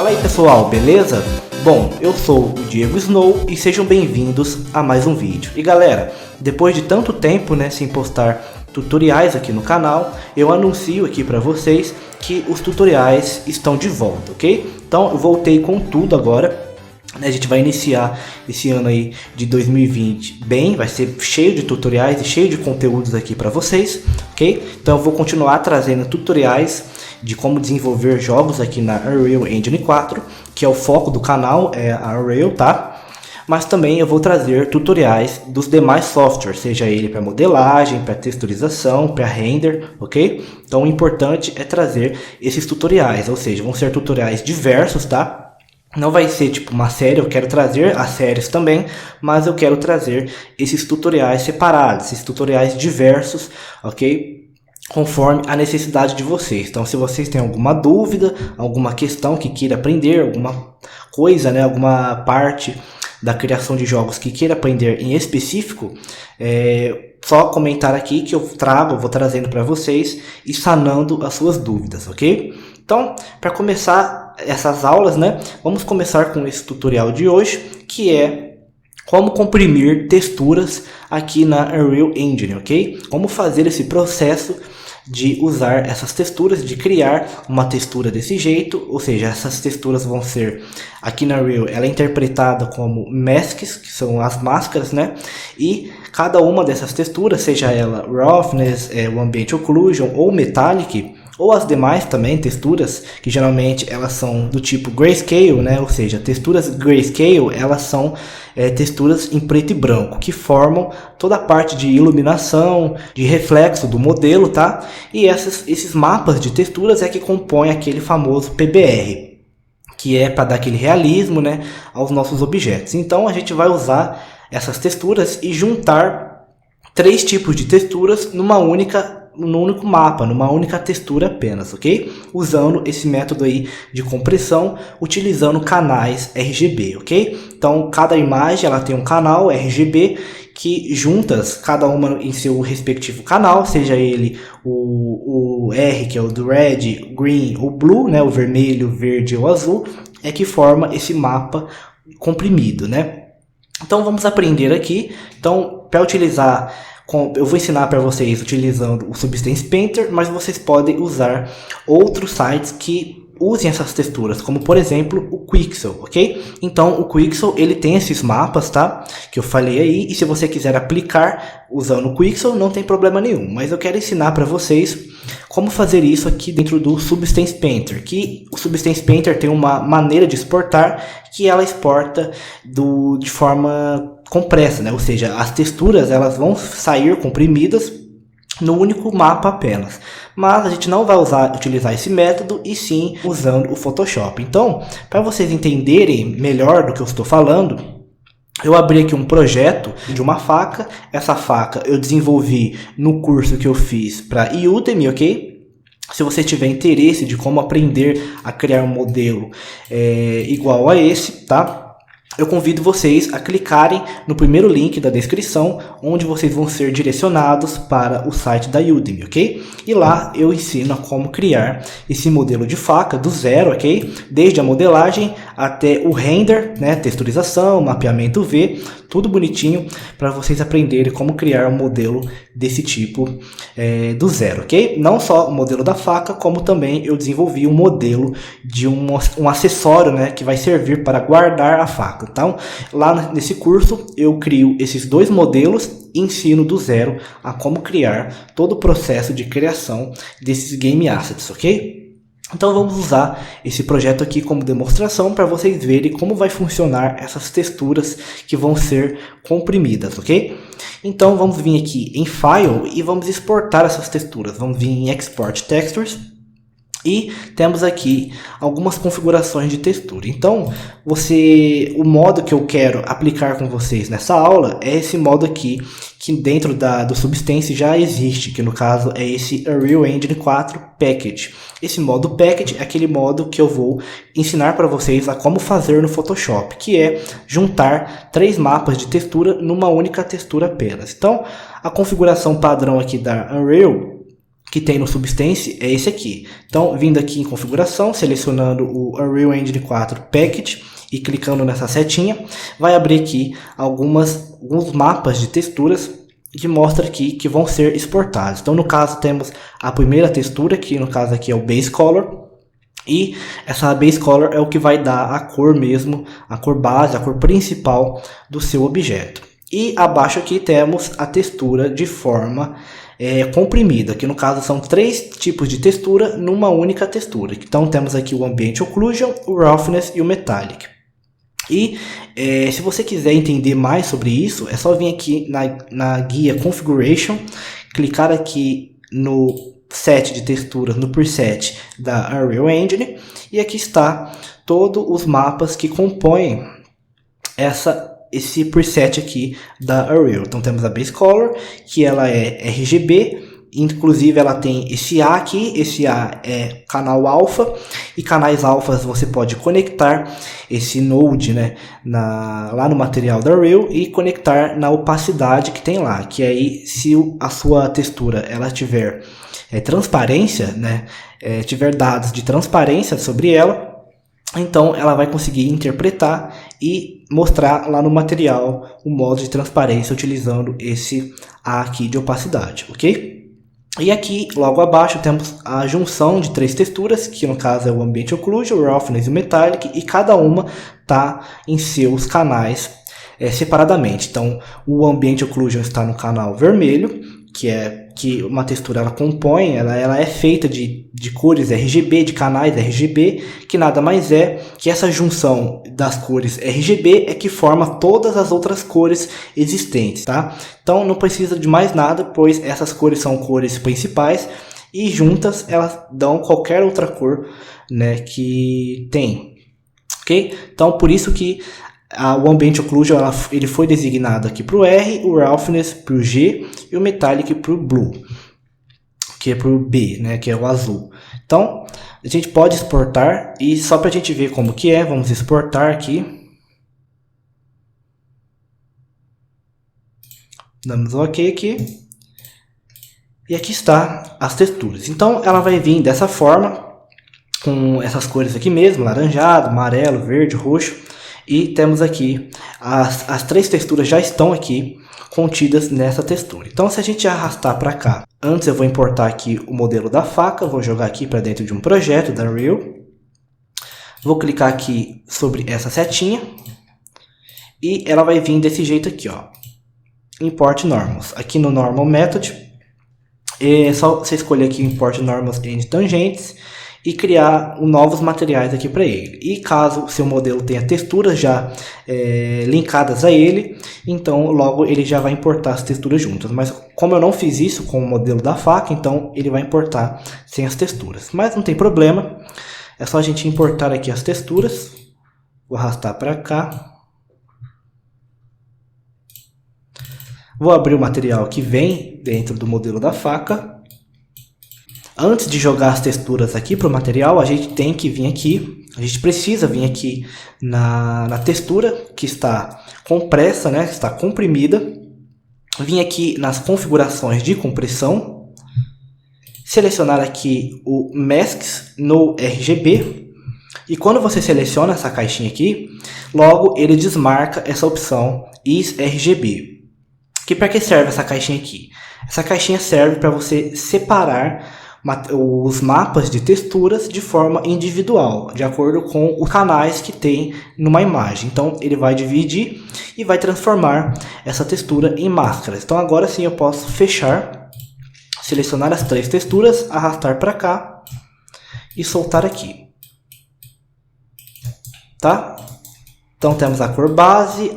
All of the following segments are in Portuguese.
Fala aí pessoal, beleza? Bom, eu sou o Diego Snow e sejam bem-vindos a mais um vídeo. E galera, depois de tanto tempo sem postar tutoriais aqui no canal, eu anuncio aqui para vocês que os tutoriais estão de volta, ok? Então eu voltei com tudo agora. A gente vai iniciar esse ano aí de 2020 bem, vai ser cheio de tutoriais e cheio de conteúdos aqui para vocês, ok? Então eu vou continuar trazendo tutoriais de como desenvolver jogos aqui na Unreal Engine 4, que é o foco do canal, é a Unreal, tá? Mas também eu vou trazer tutoriais dos demais softwares, seja ele para modelagem, para texturização, para render, ok? Então o importante é trazer esses tutoriais, ou seja, vão ser tutoriais diversos, tá? Não vai ser tipo uma série, eu quero trazer as séries também, mas eu quero trazer esses tutoriais separados, esses tutoriais diversos, ok? Conforme a necessidade de vocês. Então se vocês têm alguma dúvida, alguma questão que queira aprender, alguma coisa, alguma parte da criação de jogos que queira aprender em específico, só comentar aqui que eu vou trazendo para vocês e sanando as suas dúvidas, ok? Então, para começar essas aulas, vamos começar com esse tutorial de hoje, que é como comprimir texturas aqui na Unreal Engine, ok? Como fazer esse processo de usar essas texturas, de criar uma textura desse jeito, ou seja, essas texturas vão ser, aqui na Unreal, ela é interpretada como masks, que são as máscaras, e cada uma dessas texturas, seja ela Roughness, o Ambient Occlusion ou Metallic, ou as demais também texturas, que geralmente elas são do tipo Grayscale, ou seja, texturas Grayscale, elas são texturas em preto e branco, que formam toda a parte de iluminação, de reflexo do modelo, tá? E esses mapas de texturas é que compõem aquele famoso PBR, que é para dar aquele realismo, aos nossos objetos. Então a gente vai usar essas texturas e juntar três tipos de texturas num único mapa, numa única textura apenas, ok? Usando esse método aí de compressão, utilizando canais RGB, ok? Então, cada imagem ela tem um canal RGB que juntas, cada uma em seu respectivo canal, seja ele o R, que é o do Red, Green ou Blue, o vermelho, verde ou azul, é que forma esse mapa comprimido, Então, vamos aprender aqui. Então, para utilizar, eu vou ensinar para vocês utilizando o Substance Painter, mas vocês podem usar outros sites que usem essas texturas, como por exemplo o Quixel, ok? Então o Quixel ele tem esses mapas, tá? Que eu falei aí, e se você quiser aplicar usando o Quixel não tem problema nenhum, mas eu quero ensinar para vocês como fazer isso aqui dentro do Substance Painter, que o Substance Painter tem uma maneira de exportar que ela exporta de forma compressa, ou seja, as texturas elas vão sair comprimidas no único mapa apenas. Mas a gente não vai utilizar esse método e sim usando o Photoshop. Então, para vocês entenderem melhor do que eu estou falando, eu abri aqui um projeto de uma faca. Essa faca eu desenvolvi no curso que eu fiz para Udemy, ok? Se você tiver interesse de como aprender a criar um modelo igual a esse, tá? Eu convido vocês a clicarem no primeiro link da descrição, onde vocês vão ser direcionados para o site da Udemy, ok? E lá eu ensino a como criar esse modelo de faca do zero, ok? Desde a modelagem até o render, texturização, mapeamento V, tudo bonitinho para vocês aprenderem como criar um modelo desse tipo do zero, ok? Não só o modelo da faca, como também eu desenvolvi um modelo de um acessório, que vai servir para guardar a faca. Então, lá nesse curso eu crio esses dois modelos e ensino do zero a como criar todo o processo de criação desses game assets, ok? Então vamos usar esse projeto aqui como demonstração para vocês verem como vai funcionar essas texturas que vão ser comprimidas, ok? Então vamos vir aqui em File e vamos exportar essas texturas. Vamos vir em Export Textures e temos aqui algumas configurações de textura. Então o modo que eu quero aplicar com vocês nessa aula é esse modo aqui, que dentro do Substance já existe, que no caso é esse Unreal Engine 4 Package. Esse modo Package é aquele modo que eu vou ensinar para vocês a como fazer no Photoshop, que é juntar três mapas de textura numa única textura apenas. Então, a configuração padrão aqui da Unreal, que tem no Substance é esse aqui. Então, vindo aqui em configuração, selecionando o Unreal Engine 4 Package e clicando nessa setinha, vai abrir aqui alguns mapas de texturas que mostra aqui que vão ser exportados. Então, no caso, temos a primeira textura, que no caso aqui é o Base Color. E essa Base Color é o que vai dar a cor mesmo, a cor base, a cor principal do seu objeto. E abaixo aqui temos a textura de forma comprimida, que no caso são 3 tipos de textura numa única textura. Então temos aqui o Ambient Occlusion, o Roughness e o Metallic. E se você quiser entender mais sobre isso, é só vir aqui na guia Configuration, clicar aqui no set de texturas, no preset da Unreal Engine, e aqui está todos os mapas que compõem esse preset aqui da Unreal. Então temos a Base Color, que ela é RGB, inclusive ela tem esse A aqui, esse A é canal alfa, e canais alfas você pode conectar esse node, né, lá no material da Unreal e conectar na opacidade que tem lá, que aí se a sua textura ela tiver transparência, né, tiver dados de transparência sobre ela, então ela vai conseguir interpretar e mostrar lá no material o modo de transparência utilizando esse A aqui de opacidade, ok? E aqui logo abaixo temos a junção de 3 texturas, que no caso é o Ambient Occlusion, o Roughness e o Metallic, e cada uma está em seus canais separadamente. Então o Ambient Occlusion está no canal vermelho, que uma textura ela compõe, ela é feita de cores RGB, de canais RGB, que nada mais é que essa junção das cores RGB é que forma todas as outras cores existentes, tá? Então não precisa de mais nada, pois essas cores são cores principais e juntas elas dão qualquer outra cor, né, que tem, ok? Então por isso que o Ambient Occlusion ele foi designado aqui para o R, o Roughness para o G e o Metallic para o Blue, que é para o B, né, que é o azul. Então a gente pode exportar, e só para a gente ver como que é, vamos exportar aqui. Damos OK aqui. E aqui está as texturas. Então ela vai vir dessa forma, com essas cores aqui mesmo, laranjado, amarelo, verde, roxo. E temos aqui, as 3 texturas já estão aqui contidas nessa textura. Então se a gente arrastar para cá, antes eu vou importar aqui o modelo da faca, vou jogar aqui para dentro de um projeto da Unreal. Vou clicar aqui sobre essa setinha e ela vai vir desse jeito aqui, ó. Import Normals. Aqui no Normal Method, é só você escolher aqui Import Normals and Tangents e criar novos materiais aqui para ele. E caso o seu modelo tenha texturas já linkadas a ele, então logo ele já vai importar as texturas juntas. Mas como eu não fiz isso com o modelo da faca, então ele vai importar sem as texturas. Mas não tem problema, é só a gente importar aqui as texturas. Vou arrastar para cá. Vou abrir o material que vem dentro do modelo da faca. Antes de jogar as texturas aqui para o material, a gente tem que vir aqui, a gente precisa vir aqui na textura que está compressa, né, que está comprimida, vir aqui nas configurações de compressão, selecionar aqui o Masks no RGB, e quando você seleciona essa caixinha aqui, logo ele desmarca essa opção Is RGB. Que para que serve essa caixinha aqui? Essa caixinha serve para você separar os mapas de texturas de forma individual, de acordo com os canais que tem numa imagem. Então ele vai dividir e vai transformar essa textura em máscaras. Então agora sim eu posso fechar, selecionar as 3 texturas, arrastar para cá e soltar aqui, tá? Então temos a cor base,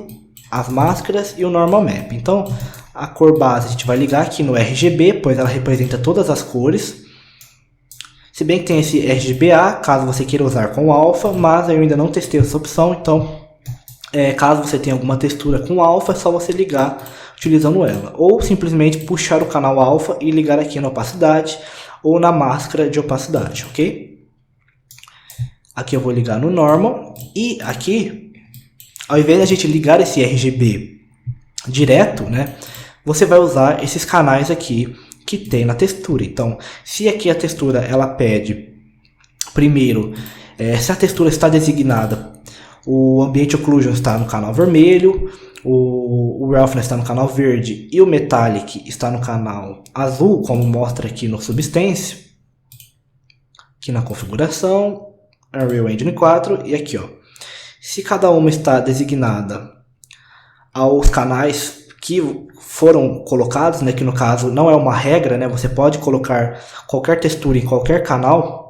as máscaras e o normal map. Então a cor base a gente vai ligar aqui no RGB, pois ela representa todas as cores. Se bem que tem esse RGBA, caso você queira usar com alfa, mas eu ainda não testei essa opção, então caso você tenha alguma textura com alfa, é só você ligar utilizando ela. Ou simplesmente puxar o canal alfa e ligar aqui na opacidade ou na máscara de opacidade, ok? Aqui eu vou ligar no normal, e aqui, ao invés de a gente ligar esse RGB direto, né, você vai usar esses canais aqui, que tem na textura. Então, se aqui a textura ela pede primeiro, se a textura está designada, o Ambient Occlusion está no canal vermelho, o Roughness está no canal verde e o Metallic está no canal azul, como mostra aqui no Substance, aqui na configuração, Unreal Engine 4 e aqui, ó. Se cada uma está designada aos canais que foram colocados, né, que no caso não é uma regra, né, você pode colocar qualquer textura em qualquer canal,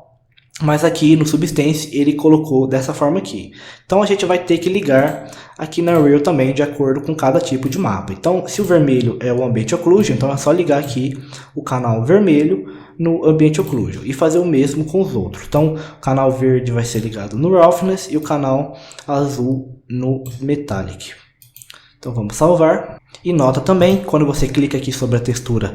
mas aqui no Substance ele colocou dessa forma aqui. Então a gente vai ter que ligar aqui na Unreal também de acordo com cada tipo de mapa. Então se o vermelho é o Ambient Occlusion, então é só ligar aqui o canal vermelho no Ambient Occlusion e fazer o mesmo com os outros. Então o canal verde vai ser ligado no Roughness e o canal azul no Metallic. Então vamos salvar. E nota também, quando você clica aqui sobre a textura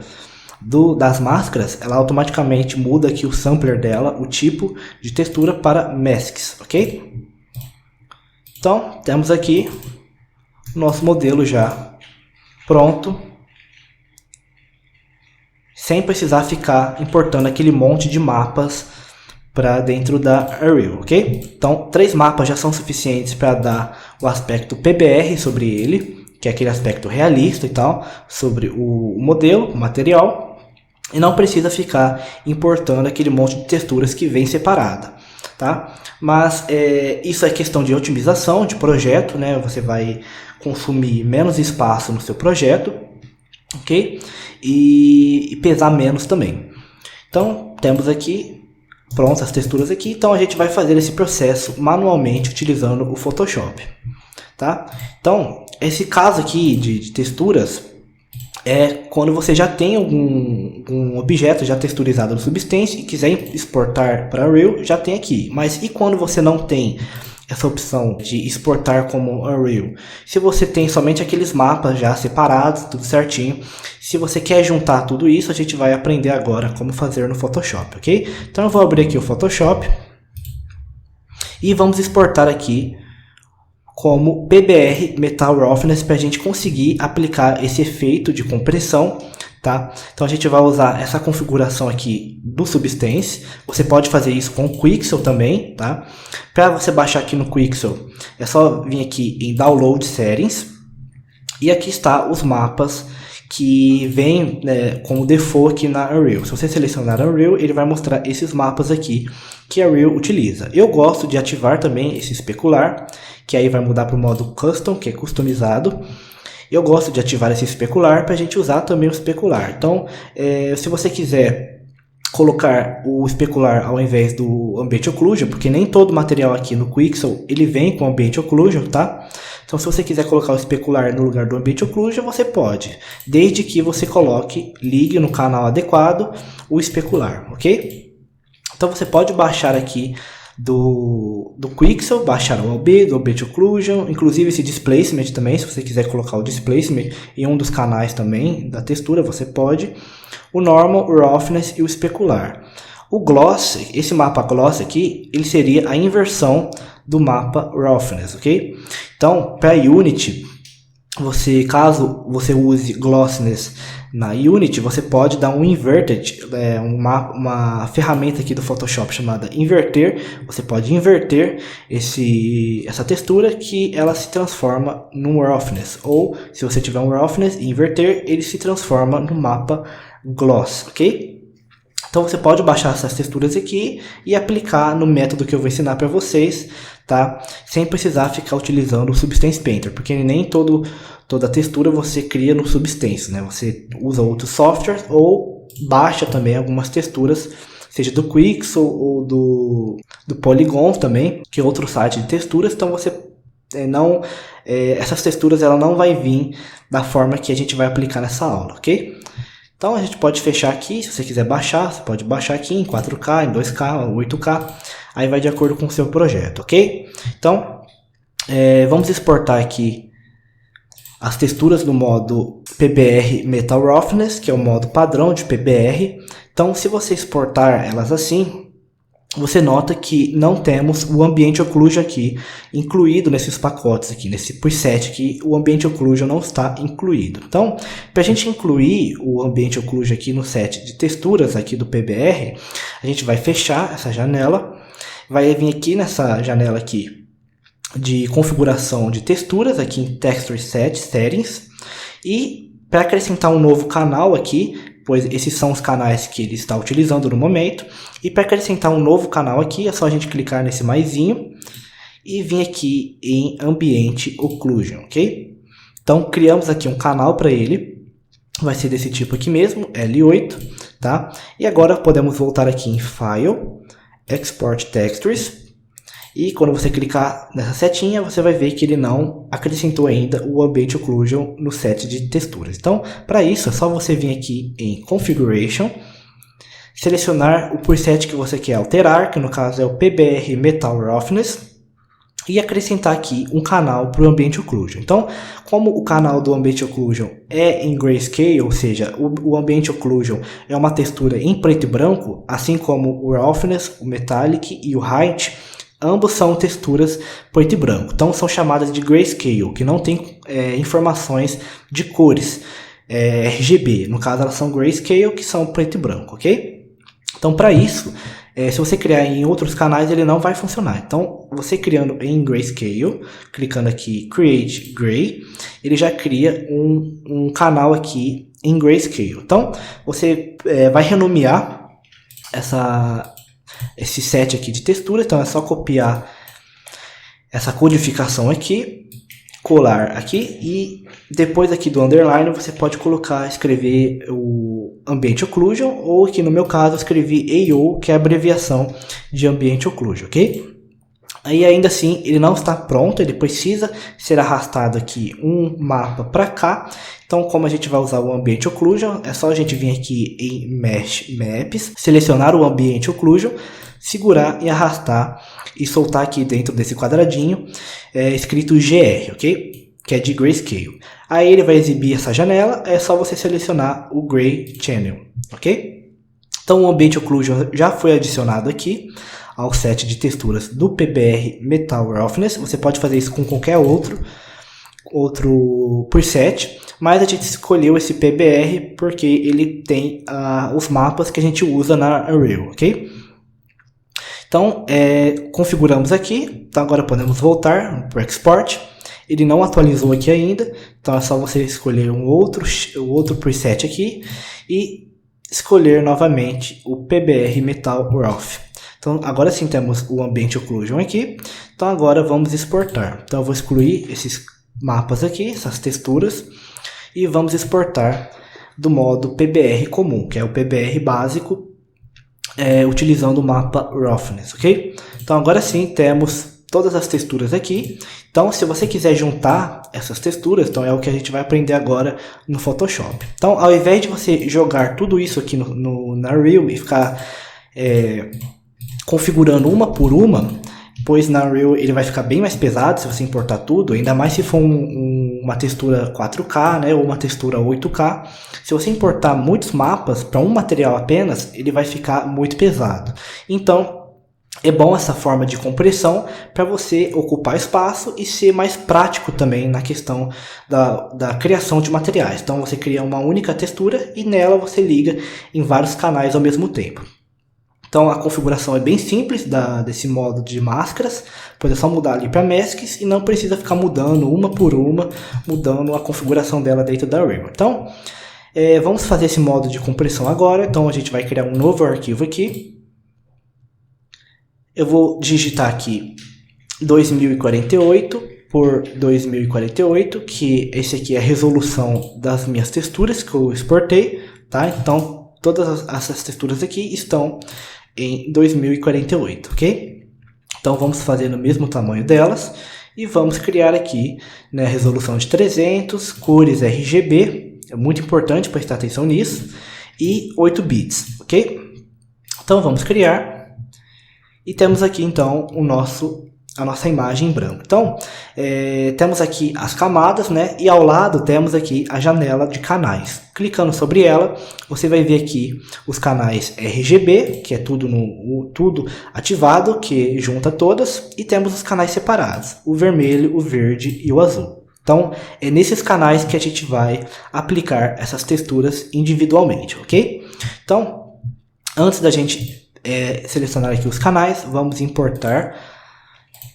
das máscaras, ela automaticamente muda aqui o sampler dela, o tipo de textura para masks, ok? Então temos aqui o nosso modelo já pronto, sem precisar ficar importando aquele monte de mapas para dentro da Unreal, ok? Então 3 mapas já são suficientes para dar o aspecto PBR sobre ele, que é aquele aspecto realista e tal, sobre o modelo, o material, e não precisa ficar importando aquele monte de texturas que vem separada, tá? Mas isso é questão de otimização de projeto, né? Você vai consumir menos espaço no seu projeto, ok? E pesar menos também. Então temos aqui prontas as texturas aqui, então a gente vai fazer esse processo manualmente utilizando o Photoshop, tá? Então esse caso aqui de texturas é quando você já tem algum objeto já texturizado no Substance e quiser exportar para Unreal, já tem aqui. Mas e quando você não tem essa opção de exportar como Unreal? Se você tem somente aqueles mapas já separados, tudo certinho, se você quer juntar tudo isso, a gente vai aprender agora como fazer no Photoshop, ok? Então eu vou abrir aqui o Photoshop e vamos exportar aqui como PBR Metal Roughness para a gente conseguir aplicar esse efeito de compressão, tá? Então a gente vai usar essa configuração aqui do Substance. Você pode fazer isso com o Quixel também, tá? Para você baixar aqui no Quixel, é só vir aqui em Download Settings e aqui está os mapas que vem, né, como default aqui na Unreal. Se você selecionar Unreal, ele vai mostrar esses mapas aqui que a Unreal utiliza. Eu gosto de ativar também esse especular, que aí vai mudar para o modo Custom, que é customizado. Eu gosto de ativar esse especular para a gente usar também o especular. Então, se você quiser colocar o especular ao invés do Ambient Occlusion, porque nem todo material aqui no Quixel ele vem com Ambient Occlusion, tá? Então se você quiser colocar o especular no lugar do Ambient Occlusion, você pode, desde que você ligue no canal adequado o especular, ok? Então você pode baixar aqui do Quixel, baixar o OB, do Ambient Occlusion, inclusive esse Displacement também, se você quiser colocar o Displacement em um dos canais também da textura, você pode. O Normal, o Roughness e o Especular. O Gloss, esse mapa Gloss aqui, ele seria a inversão do mapa Roughness, ok? Então, para Unity, caso você use Glossiness na Unity, você pode dar um Inverted, uma ferramenta aqui do Photoshop chamada Inverter. Você pode inverter essa textura que ela se transforma num Roughness. Ou, se você tiver um Roughness e inverter, ele se transforma no mapa Gloss, ok? Então você pode baixar essas texturas aqui e aplicar no método que eu vou ensinar para vocês, tá? Sem precisar ficar utilizando o Substance Painter, porque nem toda textura você cria no Substance, né? Você usa outros softwares ou baixa também algumas texturas, seja do Quixel ou do Polygon também, que é outro site de texturas. Então você essas texturas ela não vai vir da forma que a gente vai aplicar nessa aula, ok? Então a gente pode fechar aqui, se você quiser baixar, você pode baixar aqui em 4K, em 2K, 8K, aí vai de acordo com o seu projeto, ok? Então, vamos exportar aqui as texturas no modo PBR Metal Roughness, que é o modo padrão de PBR. Então, se você exportar elas assim, você nota que não temos o Ambient Occlusion aqui incluído nesses pacotes aqui, nesse preset aqui, o Ambient Occlusion não está incluído. Então, para a gente incluir o Ambient Occlusion aqui no set de texturas aqui do PBR, a gente vai fechar essa janela, vai vir aqui nessa janela aqui de configuração de texturas, aqui em Texture Set Settings, e para acrescentar um novo canal aqui, pois esses são os canais que ele está utilizando no momento. E para acrescentar um novo canal aqui, é só a gente clicar nesse maisinho e vir aqui em Ambient Occlusion, ok? Então, criamos aqui um canal para ele, vai ser desse tipo aqui mesmo, L8, tá? E agora podemos voltar aqui em File, Export Textures, e quando você clicar nessa setinha, você vai ver que ele não acrescentou ainda o Ambient Occlusion no set de texturas. Então, para isso, é só você vir aqui em Configuration, selecionar o preset que você quer alterar, que no caso é o PBR Metal Roughness, e acrescentar aqui um canal para o Ambient Occlusion. Então, como o canal do Ambient Occlusion é em Grayscale, ou seja, o Ambient Occlusion é uma textura em preto e branco, assim como o Roughness, o Metallic e o Height, ambos são texturas preto e branco, então são chamadas de Grayscale, que não tem informações de cores RGB. No caso, elas são Grayscale, que são preto e branco, ok? Então, para isso, se você criar em outros canais, ele não vai funcionar. Então, você criando em Grayscale, clicando aqui Create Gray, ele já cria um canal aqui em Grayscale. Então, você vai renomear esse set aqui de textura, então é só copiar essa codificação aqui, colar aqui e depois aqui do underline você pode escrever o Ambient Occlusion, ou aqui no meu caso eu escrevi AO, que é a abreviação de Ambient Occlusion, ok? Aí ainda assim ele não está pronto, ele precisa ser arrastado aqui um mapa para cá. Então, como a gente vai usar o Ambient Occlusion, é só a gente vir aqui em Mesh Maps, selecionar o Ambient Occlusion, segurar e arrastar e soltar aqui dentro desse quadradinho escrito GR, ok? Que é de Grayscale. Aí ele vai exibir essa janela, é só você selecionar o Gray Channel, ok? Então o Ambient Occlusion já foi adicionado aqui ao set de texturas do PBR Metal Roughness. Você pode fazer isso com qualquer outro preset, mas a gente escolheu esse PBR porque ele tem os mapas que a gente usa na Unreal, ok? Então, configuramos aqui, então agora podemos voltar para o Export. Ele não atualizou aqui ainda, então é só você escolher um outro preset aqui e escolher novamente o PBR Metal Rough. Então, agora sim temos o Ambient Occlusion aqui. Então, agora vamos exportar. Então, eu vou excluir esses mapas aqui, essas texturas, e vamos exportar do modo PBR comum, que é o PBR básico, utilizando o mapa Roughness, ok? Então, agora sim temos todas as texturas aqui. Então, se você quiser juntar essas texturas, então é o que a gente vai aprender agora no Photoshop. Então, ao invés de você jogar tudo isso aqui na Unreal e ficar configurando uma por uma, pois na Unreal ele vai ficar bem mais pesado se você importar tudo, ainda mais se for uma textura 4K, né, ou uma textura 8K. Se você importar muitos mapas para um material apenas, ele vai ficar muito pesado. Então, é bom essa forma de compressão para você ocupar espaço e ser mais prático também na questão da criação de materiais. Então, você cria uma única textura e nela você liga em vários canais ao mesmo tempo. Então a configuração é bem simples desse modo de máscaras, pois é só mudar ali para Masks e não precisa ficar mudando uma por uma, mudando a configuração dela dentro da Unreal. Então vamos fazer esse modo de compressão agora. Então a gente vai criar um novo arquivo aqui. Eu vou digitar aqui 2048 por 2048, que esse aqui é a resolução das minhas texturas que eu exportei, tá? Então todas essas texturas aqui estão em 2048, ok? Então vamos fazer no mesmo tamanho delas e vamos criar aqui, né, resolução de 300, cores RGB, é muito importante prestar atenção nisso, e 8 bits, ok? Então vamos criar e temos aqui então o nosso a nossa imagem em branco. Então, temos aqui as camadas, né? E ao lado temos aqui a janela de canais. Clicando sobre ela, você vai ver aqui os canais RGB, que é tudo ativado, que junta todas. E temos os canais separados, o vermelho, o verde e o azul. Então, é nesses canais que a gente vai aplicar essas texturas individualmente, ok? Então, antes da gente selecionar aqui os canais, vamos importar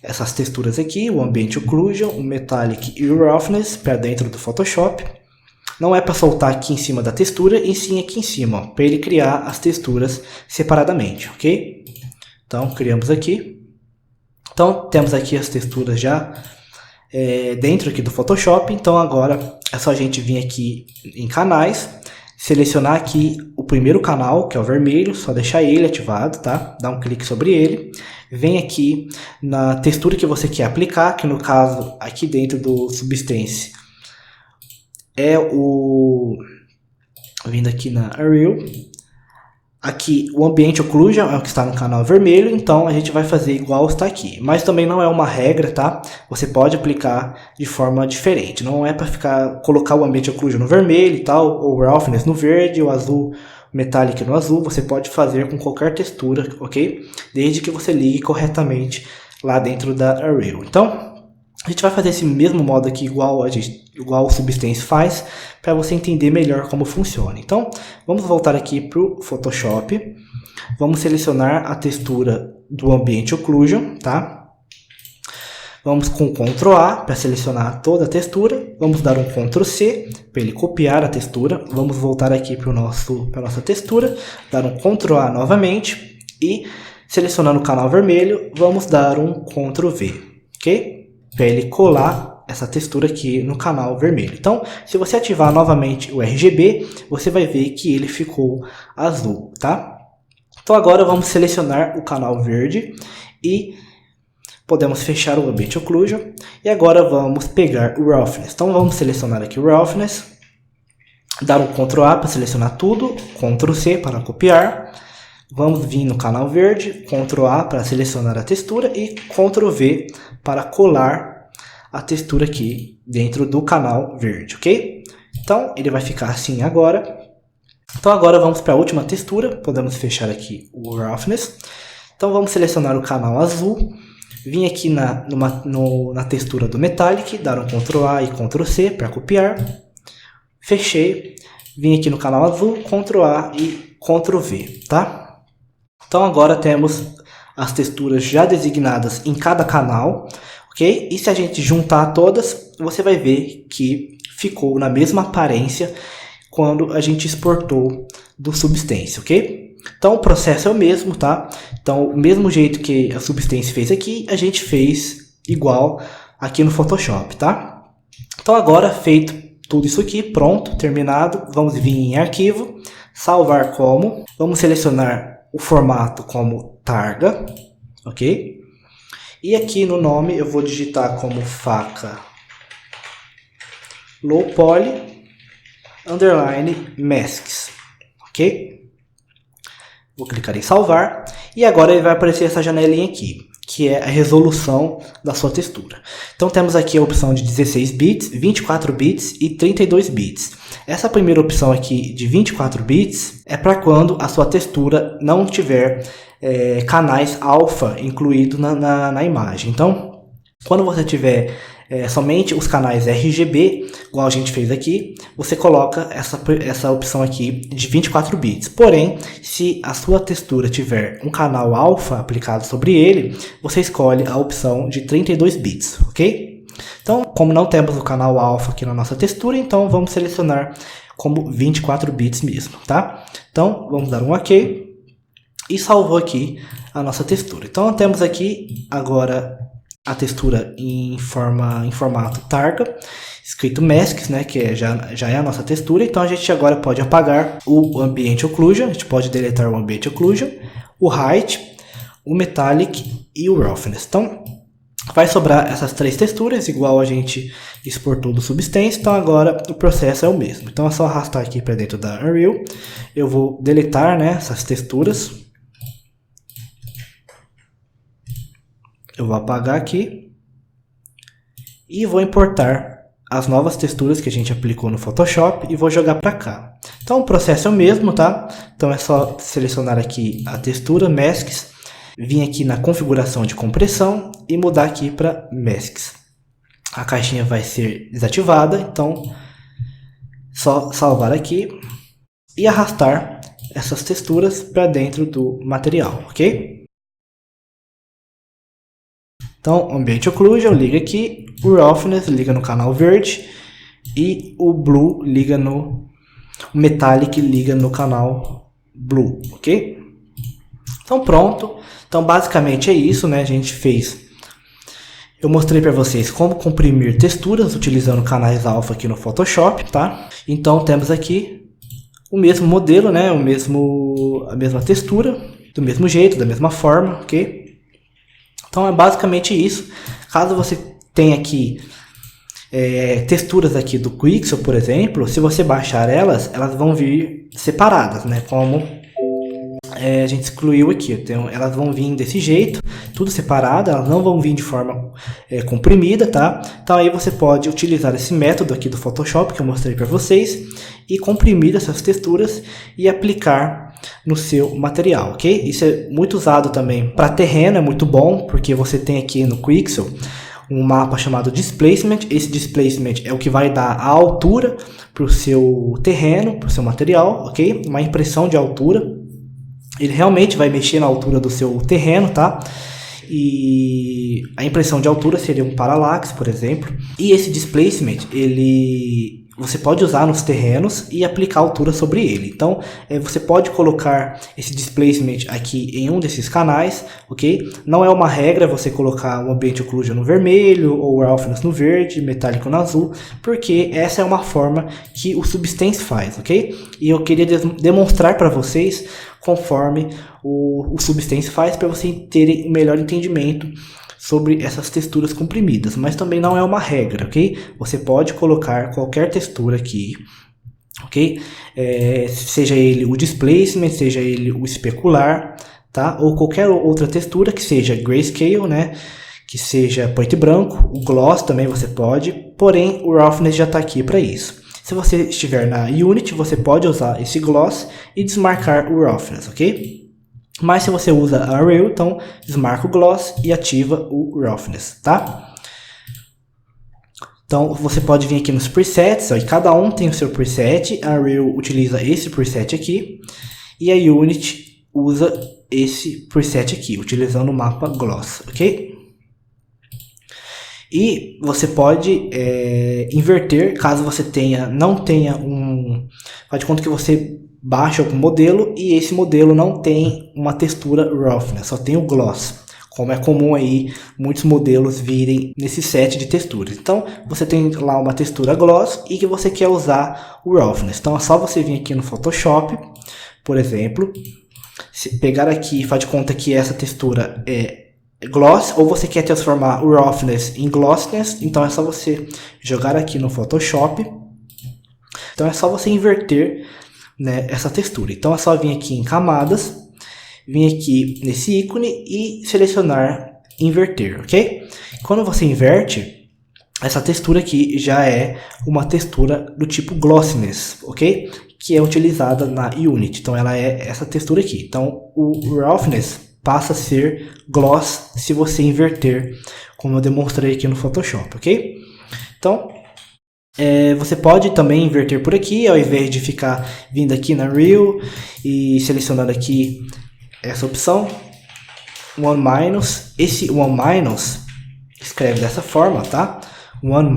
essas texturas aqui, o Ambient Occlusion, o Metallic e o Roughness para dentro do Photoshop. Não é para soltar aqui em cima da textura, e sim aqui em cima, para ele criar as texturas separadamente, ok? Então, criamos aqui. Então, temos aqui as texturas já dentro aqui do Photoshop. Então, agora é só a gente vir aqui em canais, selecionar aqui o primeiro canal, que é o vermelho, só deixar ele ativado, tá? Dá um clique sobre ele. Vem aqui na textura que você quer aplicar, que no caso, aqui dentro do Substance, é vindo aqui na Unreal. Aqui o Ambient Occlusion é o que está no canal vermelho, então a gente vai fazer igual está aqui. Mas também não é uma regra, tá? Você pode aplicar de forma diferente. Não é para colocar o Ambient Occlusion no vermelho e tal, ou o Roughness no verde, o azul, o Metallic no azul. Você pode fazer com qualquer textura, ok? Desde que você ligue corretamente lá dentro da Unreal. Então, a gente vai fazer esse mesmo modo aqui igual o Substance faz, para você entender melhor como funciona. Então, vamos voltar aqui para o Photoshop. Vamos selecionar a textura do Ambient Occlusion, tá? Vamos com Ctrl A para selecionar toda a textura. Vamos dar um Ctrl C para ele copiar a textura. Vamos voltar aqui para a nossa textura, dar um Ctrl A novamente e selecionando o canal vermelho, vamos dar um Ctrl V, ok? Para ele colar essa textura aqui no canal vermelho. Então, se você ativar novamente o RGB, você vai ver que ele ficou azul, tá? Então agora vamos selecionar o canal verde e podemos fechar o Ambient Occlusion. E agora vamos pegar o Roughness. Então vamos selecionar aqui o Roughness, dar um Ctrl A para selecionar tudo, Ctrl C para copiar. Vamos vir no canal verde, Ctrl A para selecionar a textura e Ctrl V para colar a textura aqui dentro do canal verde, ok? Então, ele vai ficar assim agora. Então, agora vamos para a última textura. Podemos fechar aqui o Roughness. Então, vamos selecionar o canal azul. Vim aqui na textura do Metallic, dar um Ctrl A e Ctrl C para copiar. Fechei. Vim aqui no canal azul, Ctrl A e Ctrl V, tá? Então agora temos as texturas já designadas em cada canal, ok? E se a gente juntar todas, você vai ver que ficou na mesma aparência quando a gente exportou do Substance, ok? Então o processo é o mesmo, tá? Então o mesmo jeito que a Substance fez aqui, a gente fez igual aqui no Photoshop, tá? Então agora feito tudo isso aqui, pronto, terminado, vamos vir em arquivo, salvar como, vamos selecionar o formato como Targa, ok? E aqui no nome eu vou digitar como faca low poly underline masks, ok? Vou clicar em salvar e agora ele vai aparecer essa janelinha aqui, que é a resolução da sua textura. Então temos aqui a opção de 16 bits, 24 bits e 32 bits. Essa primeira opção aqui de 24 bits é para quando a sua textura não tiver canais alfa incluído na imagem. Então, quando você tiver somente os canais RGB, igual a gente fez aqui, você coloca essa opção aqui de 24 bits. Porém, se a sua textura tiver um canal alfa aplicado sobre ele, você escolhe a opção de 32 bits, ok? Então, como não temos o canal alfa aqui na nossa textura, então vamos selecionar como 24 bits mesmo, tá? Então, vamos dar um OK e salvou aqui a nossa textura. Então, temos aqui agora a textura em formato Targa, escrito Masks, né, que já é a nossa textura. Então, a gente agora pode apagar o Ambient Occlusion, a gente pode deletar o Ambient Occlusion, o Height, o Metallic e o Roughness. Então, vai sobrar essas três texturas, igual a gente exportou do Substance. Então agora o processo é o mesmo. Então é só arrastar aqui para dentro da Unreal. Eu vou deletar, né, essas texturas. Eu vou apagar aqui e vou importar as novas texturas que a gente aplicou no Photoshop e vou jogar para cá. Então o processo é o mesmo, tá? Então é só selecionar aqui a textura Masks, vir aqui na configuração de compressão e mudar aqui para Masks. A caixinha vai ser desativada, então só salvar aqui e arrastar essas texturas para dentro do material, ok? Então, Ambient Occlusion liga aqui, o Roughness liga no canal verde e o Blue liga no o Metallic liga no canal Blue, ok? Então pronto. Então basicamente é isso, né? A gente fez. Eu mostrei para vocês como comprimir texturas utilizando canais alfa aqui no Photoshop, tá? Então temos aqui o mesmo modelo, né? A mesma textura, do mesmo jeito, da mesma forma, ok? Então é basicamente isso. Caso você tenha aqui texturas aqui do Quixel, por exemplo, se você baixar elas vão vir separadas, né? Como a gente excluiu aqui. Então elas vão vir desse jeito, tudo separado, elas não vão vir de forma comprimida, tá? Então aí você pode utilizar esse método aqui do Photoshop que eu mostrei para vocês e comprimir essas texturas e aplicar no seu material, ok? Isso é muito usado também para terreno, é muito bom, porque você tem aqui no Quixel um mapa chamado Displacement. Esse Displacement é o que vai dar a altura para o seu terreno, para o seu material, ok? Uma impressão de altura. Ele realmente vai mexer na altura do seu terreno, tá? E a impressão de altura seria um parallax, por exemplo. E esse Displacement, você pode usar nos terrenos e aplicar altura sobre ele. Então, você pode colocar esse Displacement aqui em um desses canais, ok? Não é uma regra você colocar o Ambient Occlusion no vermelho, ou o Roughness no verde, Metallic no azul, porque essa é uma forma que o Substance faz, ok? E eu queria demonstrar para vocês conforme o Substance faz, para vocês terem um melhor entendimento sobre essas texturas comprimidas, mas também não é uma regra, ok? Você pode colocar qualquer textura aqui, ok? Seja ele o Displacement, seja ele o especular, tá? Ou qualquer outra textura que seja Grayscale, né? Que seja preto e branco, o Gloss também você pode, porém o Roughness já está aqui para isso. Se você estiver na Unity, você pode usar esse Gloss e desmarcar o Roughness, ok? Mas se você usa a Unreal, então desmarca o Gloss e ativa o Roughness, tá? Então você pode vir aqui nos presets, ó, e cada um tem o seu preset. A Unreal utiliza esse preset aqui e a Unity usa esse preset aqui, utilizando o mapa Gloss, ok? E você pode inverter, caso você não tenha faz de conta que você baixa algum modelo e esse modelo não tem uma textura Roughness, só tem o Gloss, como é comum aí muitos modelos virem nesse set de texturas. Então você tem lá uma textura Gloss e que você quer usar o Roughness. Então é só você vir aqui no Photoshop, por exemplo, pegar aqui e faz de conta que essa textura é Gloss, ou você quer transformar o Roughness em Glossiness, então é só você jogar aqui no Photoshop. Então é só você inverter, né, essa textura. Então é só vir aqui em camadas, vir aqui nesse ícone e selecionar inverter, ok? Quando você inverte, essa textura aqui já é uma textura do tipo Glossiness, ok? Que é utilizada na Unity. Então ela é essa textura aqui. Então o Roughness passa a ser Gloss se você inverter, como eu demonstrei aqui no Photoshop, ok? Então você pode também inverter por aqui, ao invés de ficar vindo aqui na Unreal e selecionando aqui essa opção, one-, esse one- escreve dessa forma, tá? One-,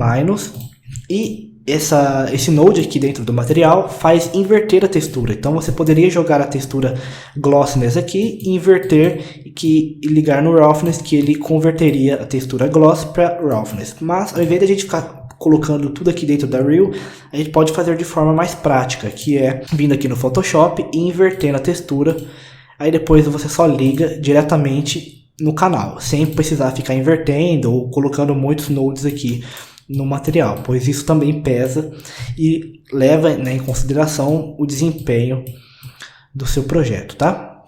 e esse node aqui dentro do material faz inverter a textura. Então você poderia jogar a textura Glossiness aqui e inverter e ligar no Roughness, que ele converteria a textura Gloss para Roughness. Mas ao invés de a gente ficar colocando tudo aqui dentro da Unreal, a gente pode fazer de forma mais prática, que é vindo aqui no Photoshop e invertendo a textura. Aí depois você só liga diretamente no canal, sem precisar ficar invertendo ou colocando muitos nodes aqui no material, pois isso também pesa e leva, né, em consideração o desempenho do seu projeto, tá?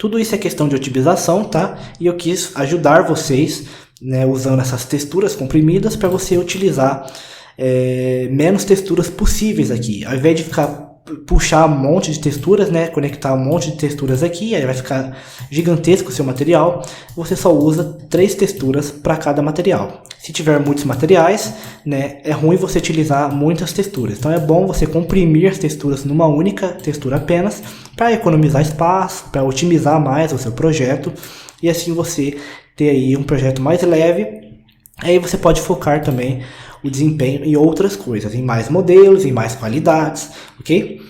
Tudo isso é questão de otimização, tá? E eu quis ajudar vocês, né, usando essas texturas comprimidas para você utilizar menos texturas possíveis aqui. Ao invés de puxar um monte de texturas, né, conectar um monte de texturas aqui, aí vai ficar gigantesco o seu material, você só usa 3 texturas para cada material. Se tiver muitos materiais, né, é ruim você utilizar muitas texturas. Então é bom você comprimir as texturas numa única textura apenas, para economizar espaço, para otimizar mais o seu projeto, e assim você ter aí um projeto mais leve. Aí você pode focar também o desempenho em outras coisas, em mais modelos, em mais qualidades, ok?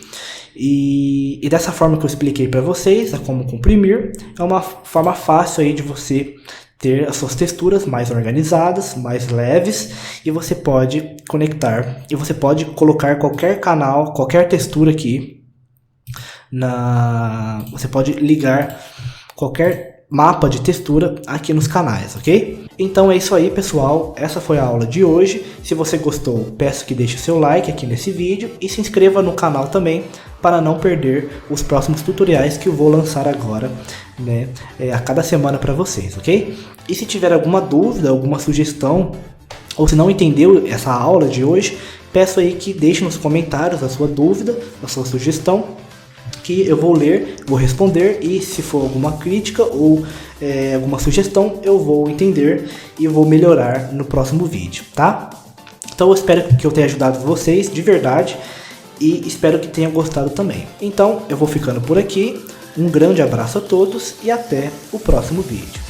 E dessa forma que eu expliquei para vocês, como comprimir, é uma forma fácil aí de você ter as suas texturas mais organizadas, mais leves, e você pode conectar, e você pode colocar qualquer canal, qualquer textura aqui, você pode ligar qualquer mapa de textura aqui nos canais, ok? Então é isso aí, pessoal, essa foi a aula de hoje. Se você gostou, peço que deixe o seu like aqui nesse vídeo e se inscreva no canal também para não perder os próximos tutoriais que eu vou lançar agora, né, a cada semana para vocês, ok? E se tiver alguma dúvida, alguma sugestão, ou se não entendeu essa aula de hoje, peço aí que deixe nos comentários a sua dúvida, a sua sugestão, que eu vou ler, vou responder, e se for alguma crítica ou alguma sugestão, eu vou entender e vou melhorar no próximo vídeo, tá? Então eu espero que eu tenha ajudado vocês de verdade e espero que tenham gostado também. Então eu vou ficando por aqui, um grande abraço a todos e até o próximo vídeo.